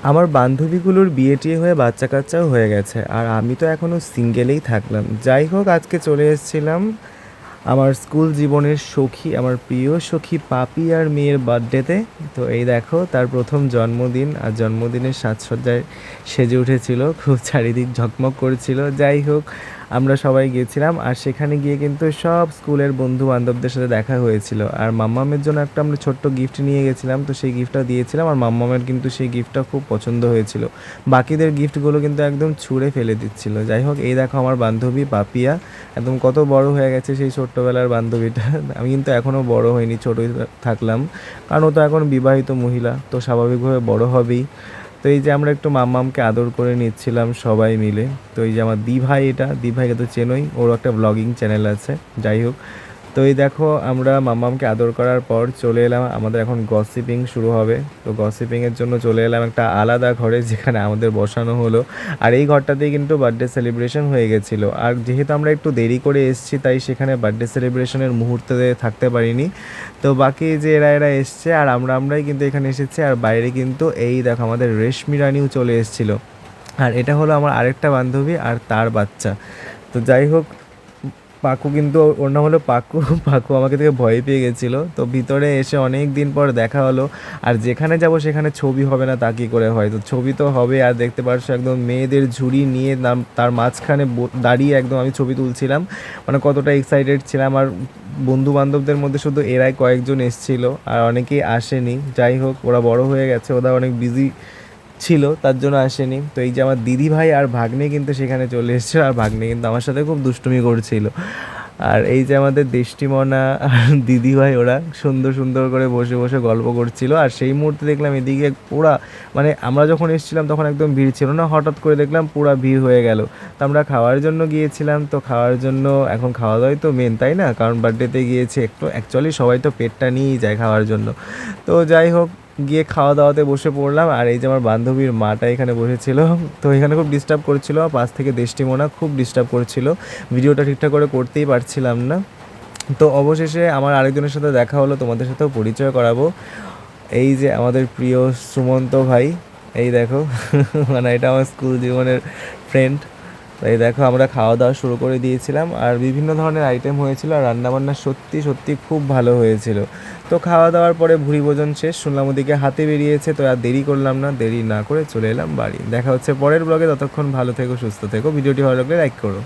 আমার বান্ধবীগুলোর বিয়ে টিয়ে হয়ে বাচ্চা কাচ্চাও হয়ে গেছে, আর আমি তো এখনও সিঙ্গেলেই থাকলাম। যাই হোক, আজকে চলে এসেছিলাম আমার স্কুল জীবনের সখী, আমার প্রিয় সখী পাপিয়ার মেয়ের বার্থডেতে। তো এই দেখো, তার প্রথম জন্মদিন, আর জন্মদিনের সাজসজ্জায় সেজে উঠেছিল, খুব চারিদিক ঝকমক করেছিল। যাই হোক, আমরা সবাই গিয়েছিলাম, আর সেখানে গিয়ে কিন্তু সব স্কুলের বন্ধু বান্ধবদের সাথে দেখা হয়েছিল। আর মাম্মামের জন্য একটা আমরা ছোট্ট গিফট নিয়ে গেছিলাম, তো সেই গিফটটা দিয়েছিলাম, আর মাম্মামের কিন্তু সেই গিফটটা খুব পছন্দ হয়েছিল। বাকিদের গিফটগুলো কিন্তু একদম ছুঁড়ে ফেলে দিচ্ছিল। যাই হোক, এই দেখো আমার বান্ধবী পাপিয়া, একদম কত বড় হয়ে গেছে সেই ছোট্টবেলার বান্ধবীটা। আমি কিন্তু এখনও বড় হইনি, ছোটোই থাকলাম, কারণ ও তো এখন বিবাহিত মহিলা, তো স্বাভাবিকভাবে বড় হবেই। তো এই যে আমরা একটু মাম্মামকে আদর করে নিচ্ছিলাম সবাই মিলে। তো এই যে আমার দি ভাই, এটা দি ভাইকে তো চেনোই, ওর একটা ব্লগিং চ্যানেল আছে। যাই হোক, তো এই দেখো আমরা মাম্মামকে আদর করার পর চলে এলাম, আমাদের এখন গসিপিং শুরু হবে। তো গসিপিংয়ের জন্য চলে এলাম একটা আলাদা ঘরে, যেখানে আমাদের বসানো হলো। আর এই ঘরটাতেই কিন্তু বার্থডে সেলিব্রেশন হয়ে গেছিলো। আর যেহেতু আমরা একটু দেরি করে এসেছি, তাই সেখানে বার্থডে সেলিব্রেশনের মুহূর্তে থাকতে পারিনি। তো বাকি যে এরা এসছে, আর আমরাই কিন্তু এখানে এসেছি। আর বাইরে কিন্তু এই দেখো আমাদের রেশমি রানিও চলে এসেছিলো। আর এটা হলো আমার আরেকটা বান্ধবী আর তার বাচ্চা। তো যাই হোক, পাকু কিন্তু, ওর নাম হলো পাকু। পাকু আমাকে থেকে ভয় পেয়ে গেছিলো। তো ভিতরে এসে অনেক দিন পর দেখা হলো। আর যেখানে যাব সেখানে ছবি হবে না তা কী করে হয়, তো ছবি তো হবে। আর দেখতে পারছো একদম মেয়েদের ঝুড়ি নিয়ে তার মাঝখানে দাঁড়িয়ে একদম আমি ছবি তুলছিলাম, মানে কতটা এক্সাইটেড ছিলাম। আর বন্ধু বান্ধবদের মধ্যে শুধু এরাই কয়েকজন এসেছিলো, আর অনেকেই আসেনি। যাই হোক, ওরা বড় হয়ে গেছে, ওরা অনেক বিজি ছিল, তার জন্য আসেনি। তো এই যে আমার দিদি ভাই আর ভাগ্নে কিন্তু সেখানে চলে এসেছিল, আর ভাগ্নে কিন্তু আমার সাথে খুব দুষ্টুমি করছিল। আর এই যে আমাদের দেষ্টিমনা আর দিদি ভাই, ওরা সুন্দর সুন্দর করে বসে বসে গল্প করছিল। আর সেই মুহূর্তে দেখলাম এদিকে পুরা, মানে আমরা যখন এসেছিলাম তখন একদম ভিড় ছিল না, হঠাৎ করে দেখলাম পুরা ভিড় হয়ে গেল। তো আমরা খাওয়ার জন্য গিয়েছিলাম, তো খাওয়ার জন্য, এখন খাওয়া দাওয়াই তো মেন, তাই না? কারণ বার্থডেতে গিয়েছে, একটু অ্যাকচুয়ালি সবাই তো পেটটা নিয়েই যায় খাওয়ার জন্য। তো যাই হোক, গিয়ে খাওয়া দাওয়াতে বসে পড়লাম। আর এই যে আমার বান্ধবীর মাটা এখানে বসেছিল, তো এখানে খুব ডিস্টার্ব করছিল, পাশ থেকে দেষ্টিমোনা খুব ডিস্টার্ব করছিল, ভিডিওটা ঠিকঠাক করে করতেই পারছিলাম না। তো অবশেষে আমার আরেকজনের সাথে দেখা হলো, তোমাদের সাথেও পরিচয় করাবো। এই যে আমাদের প্রিয় সুমন্ত ভাই, এই দেখো। মানে এটা আমার স্কুল জীবনের ফ্রেন্ড। তো এই দেখো, আমরা খাওয়া দাওয়া শুরু করে দিয়েছিলাম, আর বিভিন্ন ধরনের আইটেম হয়েছিল, আর রান্নাবান্না সত্যি সত্যি খুব ভালো হয়েছিল। তো খাওয়া দাওয়ার পরে ভুরি ভোজন শেষ, শুনলাম ওদিকে হাতে বেরিয়েছে, তো আর দেরি করলাম না, দেরি না করে চলে এলাম বাড়ি। দেখা হচ্ছে পরের ব্লগে, ততক্ষণ ভালো থেকো, সুস্থ থেকো, ভিডিওটি ভালো লাগলে লাইক করো।